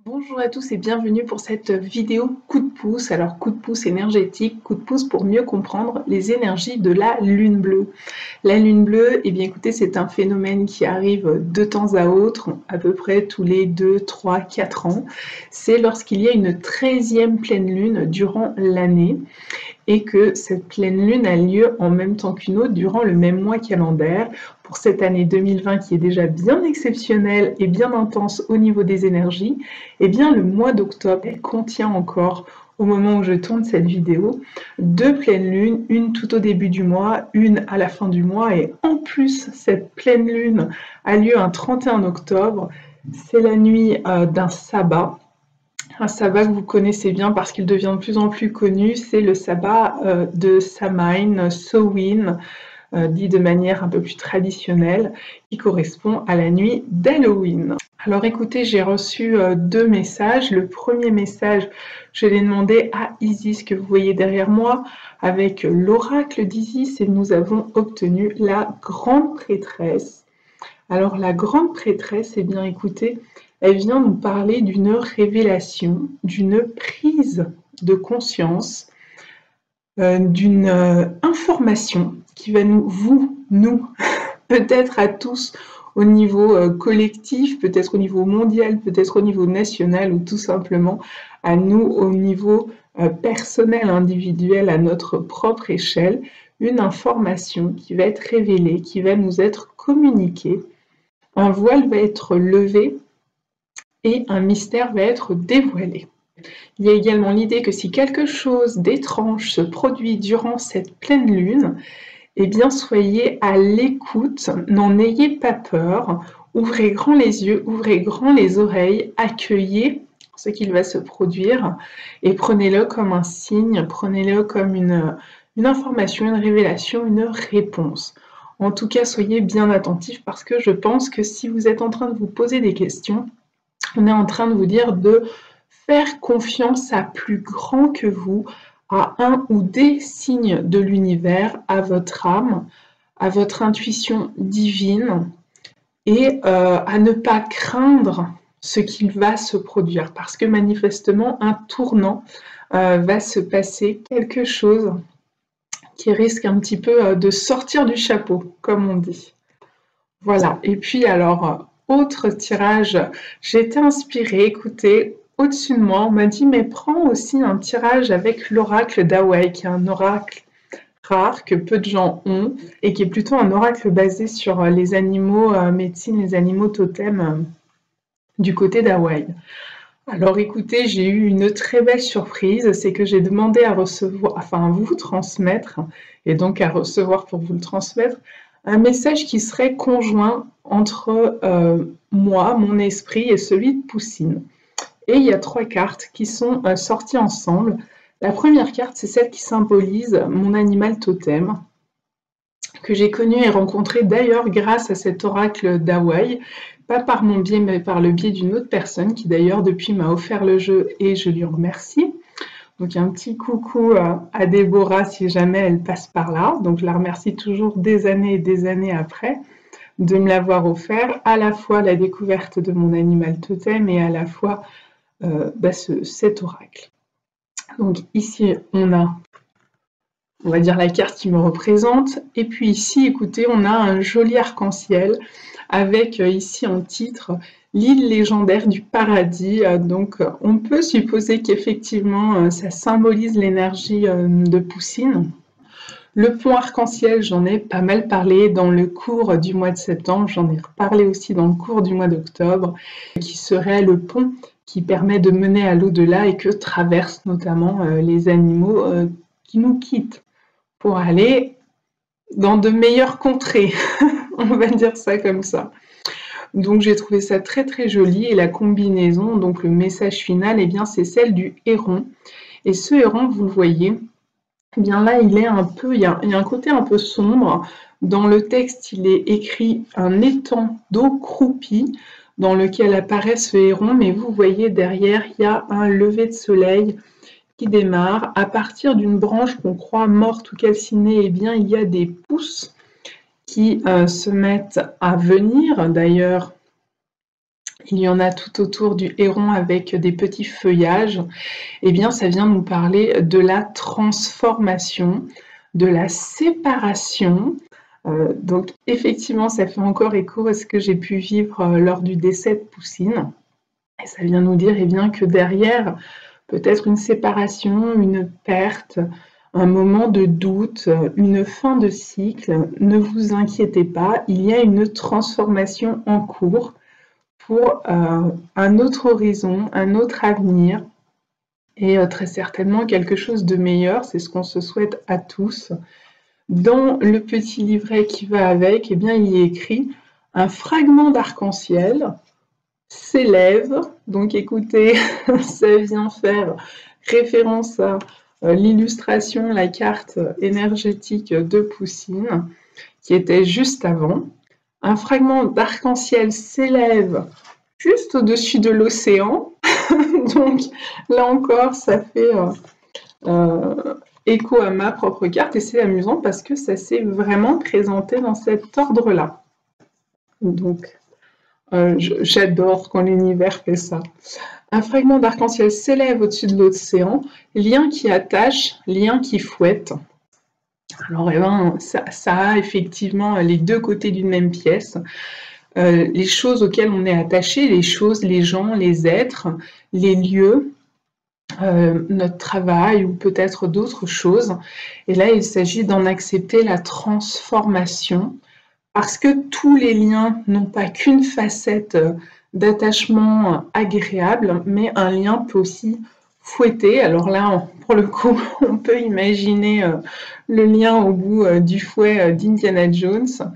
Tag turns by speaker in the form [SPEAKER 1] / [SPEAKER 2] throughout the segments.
[SPEAKER 1] Bonjour à tous et bienvenue pour cette vidéo coup de pouce. Alors coup de pouce énergétique, coup de pouce pour mieux comprendre les énergies de la lune bleue. La lune bleue, eh bien écoutez, c'est un phénomène qui arrive de temps à autre, à peu près tous les 2, 3, 4 ans. C'est lorsqu'il y a une 13e pleine lune durant l'année et que cette pleine lune a lieu en même temps qu'une autre durant le même mois calendaire. Pour cette année 2020 qui est déjà bien exceptionnelle et bien intense au niveau des énergies, eh bien le mois d'octobre contient encore, au moment où je tourne cette vidéo, 2 pleines lunes, une tout au début du mois, une à la fin du mois, et en plus cette pleine lune a lieu un 31 octobre, c'est la nuit d'un sabbat. Un sabbat que vous connaissez bien parce qu'il devient de plus en plus connu, c'est le sabbat de Samhain, Samhain, dit de manière un peu plus traditionnelle, qui correspond à la nuit d'Halloween. Alors écoutez, j'ai reçu 2 messages. Le premier message, je l'ai demandé à Isis, que vous voyez derrière moi, avec l'oracle d'Isis, et nous avons obtenu la grande prêtresse. Alors la grande prêtresse, eh bien écoutez, elle vient nous parler d'une révélation, d'une prise de conscience, d'une information qui va nous, peut-être à tous au niveau collectif, peut-être au niveau mondial, peut-être au niveau national ou tout simplement à nous au niveau personnel, individuel, à notre propre échelle, une information qui va être révélée, qui va nous être communiquée. Un voile va être levé et un mystère va être dévoilé. Il y a également l'idée que si quelque chose d'étrange se produit durant cette pleine lune, eh bien soyez à l'écoute, n'en ayez pas peur, ouvrez grand les yeux, ouvrez grand les oreilles, accueillez ce qu'il va se produire et prenez-le comme un signe, prenez-le comme une information, une révélation, une réponse. En tout cas, soyez bien attentifs parce que je pense que si vous êtes en train de vous poser des questions, on est en train de vous dire de faire confiance à plus grand que vous, à un ou des signes de l'univers, à votre âme, à votre intuition divine et à ne pas craindre ce qu'il va se produire parce que manifestement un tournant va se passer, quelque chose qui risque un petit peu de sortir du chapeau, comme on dit. Voilà, et puis alors, autre tirage, j'ai été inspirée, écoutez, au-dessus de moi, on m'a dit, mais prends aussi un tirage avec l'oracle d'Hawaï, qui est un oracle rare que peu de gens ont, et qui est plutôt un oracle basé sur les animaux médecine, les animaux totems du côté d'Hawaï. Alors écoutez, j'ai eu une très belle surprise, c'est que j'ai demandé à recevoir, enfin à vous transmettre, et donc à recevoir pour vous le transmettre, un message qui serait conjoint entre moi, mon esprit et celui de Poussine. Et il y a 3 cartes qui sont sorties ensemble. La première carte, c'est celle qui symbolise mon animal totem, que j'ai connu et rencontré d'ailleurs grâce à cet oracle d'Hawaï, pas par mon biais, mais par le biais d'une autre personne qui d'ailleurs depuis m'a offert le jeu et je lui remercie. Donc un petit coucou à Déborah si jamais elle passe par là. Donc je la remercie toujours des années et des années après de me l'avoir offert, à la fois la découverte de mon animal totem et à la fois cet oracle. Donc ici on va dire la carte qui me représente, et puis ici écoutez on a un joli arc-en-ciel avec ici en titre l'île légendaire du paradis, donc on peut supposer qu'effectivement ça symbolise l'énergie de Poussine. Le pont arc-en-ciel, j'en ai pas mal parlé dans le cours du mois de septembre, j'en ai reparlé aussi dans le cours du mois d'octobre, qui serait le pont qui permet de mener à l'au-delà et que traversent notamment les animaux qui nous quittent pour aller dans de meilleures contrées, on va dire ça comme ça. Donc j'ai trouvé ça très très joli et la combinaison, donc le message final, eh bien c'est celle du héron. Et ce héron, vous le voyez, eh bien là il est un peu, il y a un côté un peu sombre. Dans le texte, il est écrit un étang d'eau croupie dans lequel apparaît ce héron, mais vous voyez derrière, il y a un lever de soleil qui démarre. À partir d'une branche qu'on croit morte ou calcinée, eh bien il y a des pousses qui se mettent à venir. D'ailleurs, il y en a tout autour du héron avec des petits feuillages, eh bien ça vient nous parler de la transformation, de la séparation. Donc effectivement, ça fait encore écho à ce que j'ai pu vivre lors du décès de Poussine. Et ça vient nous dire bien que derrière, peut-être une séparation, une perte, un moment de doute, une fin de cycle, ne vous inquiétez pas, il y a une transformation en cours pour un autre horizon, un autre avenir et très certainement quelque chose de meilleur, c'est ce qu'on se souhaite à tous. Dans le petit livret qui va avec, eh bien, il y est écrit « Un fragment d'arc-en-ciel s'élève ». Donc écoutez, ça vient faire référence à l'illustration, la carte énergétique de Poussine, qui était juste avant. Un fragment d'arc-en-ciel s'élève juste au-dessus de l'océan. Donc là encore, ça fait écho à ma propre carte et c'est amusant parce que ça s'est vraiment présenté dans cet ordre-là. Donc j'adore quand l'univers fait ça. Un fragment d'arc-en-ciel s'élève au-dessus de l'océan, lien qui attache, lien qui fouette. Alors eh ben, ça a effectivement les deux côtés d'une même pièce. Les choses auxquelles on est attaché, les choses, les gens, les êtres, les lieux, notre travail ou peut-être d'autres choses. Et là, il s'agit d'en accepter la transformation parce que tous les liens n'ont pas qu'une facette d'attachement agréable, mais un lien peut aussi fouetter. Alors là, pour le coup, on peut imaginer le lien au bout du fouet d'Indiana Jones.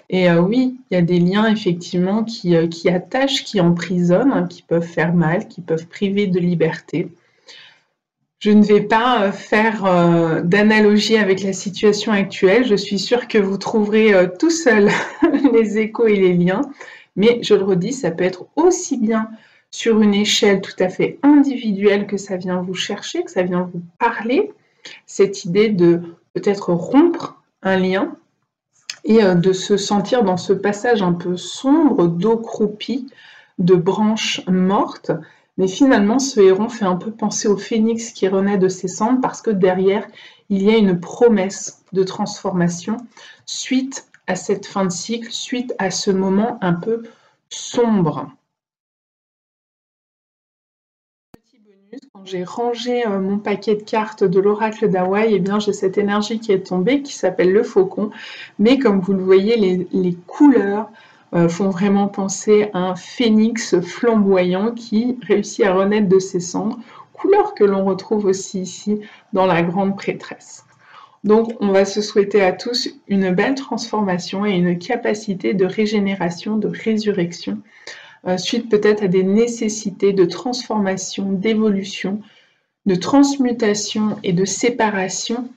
[SPEAKER 1] Et oui, il y a des liens effectivement qui attachent, qui emprisonnent, qui peuvent faire mal, qui peuvent priver de liberté. Je ne vais pas faire d'analogie avec la situation actuelle. Je suis sûre que vous trouverez tout seul les échos et les liens. Mais je le redis, ça peut être aussi bien sur une échelle tout à fait individuelle que ça vient vous chercher, que ça vient vous parler. Cette idée de peut-être rompre un lien et de se sentir dans ce passage un peu sombre, d'eau croupie, de branches mortes. Mais finalement, ce héron fait un peu penser au phénix qui renaît de ses cendres parce que derrière, il y a une promesse de transformation suite à cette fin de cycle, suite à ce moment un peu sombre. Petit bonus, quand j'ai rangé mon paquet de cartes de l'oracle d'Hawaï, eh bien j'ai cette énergie qui est tombée qui s'appelle le faucon. Mais comme vous le voyez, les couleurs font vraiment penser à un phénix flamboyant qui réussit à renaître de ses cendres, couleur que l'on retrouve aussi ici dans la grande prêtresse. Donc on va se souhaiter à tous une belle transformation et une capacité de régénération, de résurrection, suite peut-être à des nécessités de transformation, d'évolution, de transmutation et de séparation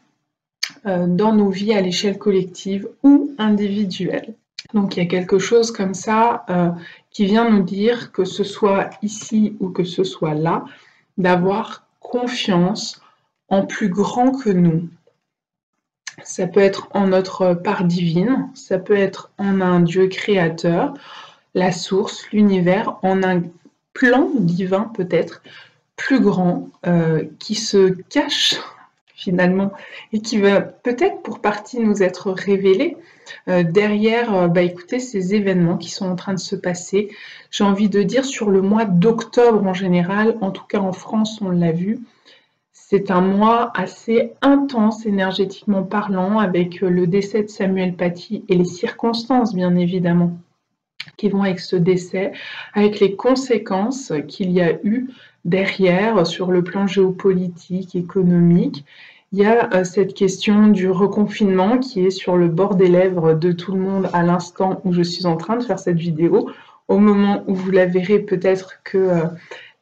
[SPEAKER 1] dans nos vies à l'échelle collective ou individuelle. Donc il y a quelque chose comme ça qui vient nous dire, que ce soit ici ou que ce soit là, d'avoir confiance en plus grand que nous. Ça peut être en notre part divine, ça peut être en un Dieu créateur, la source, l'univers, en un plan divin peut-être plus grand qui se cache finalement et qui va peut-être pour partie nous être révélé derrière écoutez, ces événements qui sont en train de se passer. J'ai envie de dire sur le mois d'octobre en général, en tout cas en France on l'a vu, c'est un mois assez intense énergétiquement parlant avec le décès de Samuel Paty et les circonstances bien évidemment qui vont avec ce décès, avec les conséquences qu'il y a eu derrière sur le plan géopolitique, économique. Il y a cette question du reconfinement qui est sur le bord des lèvres de tout le monde à l'instant où je suis en train de faire cette vidéo. Au moment où vous la verrez, peut-être que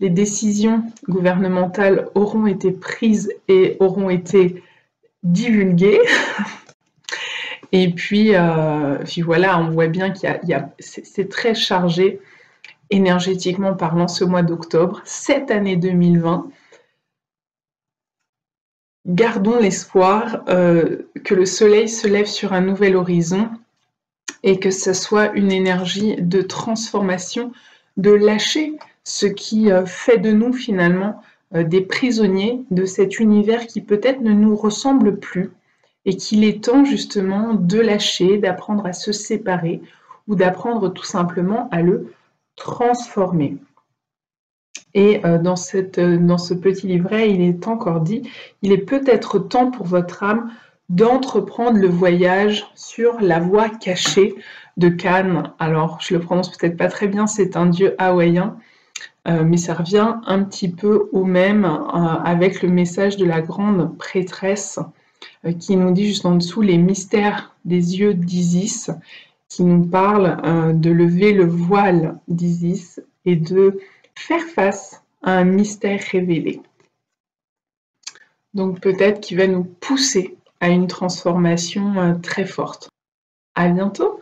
[SPEAKER 1] les décisions gouvernementales auront été prises et auront été divulguées. Et puis voilà, on voit bien c'est très chargé énergétiquement parlant ce mois d'octobre, cette année 2020. Gardons l'espoir que le soleil se lève sur un nouvel horizon et que ce soit une énergie de transformation, de lâcher ce qui fait de nous finalement des prisonniers de cet univers qui peut-être ne nous ressemble plus et qu'il est temps justement de lâcher, d'apprendre à se séparer ou d'apprendre tout simplement à le transformer. Et dans ce petit livret, il est encore dit, il est peut-être temps pour votre âme d'entreprendre le voyage sur la voie cachée de Kan. Alors, je le prononce peut-être pas très bien, c'est un dieu hawaïen, mais ça revient un petit peu au même avec le message de la grande prêtresse qui nous dit juste en dessous les mystères des yeux d'Isis, qui nous parle de lever le voile d'Isis et de faire face à un mystère révélé. Donc peut-être qu'il va nous pousser à une transformation très forte. À bientôt!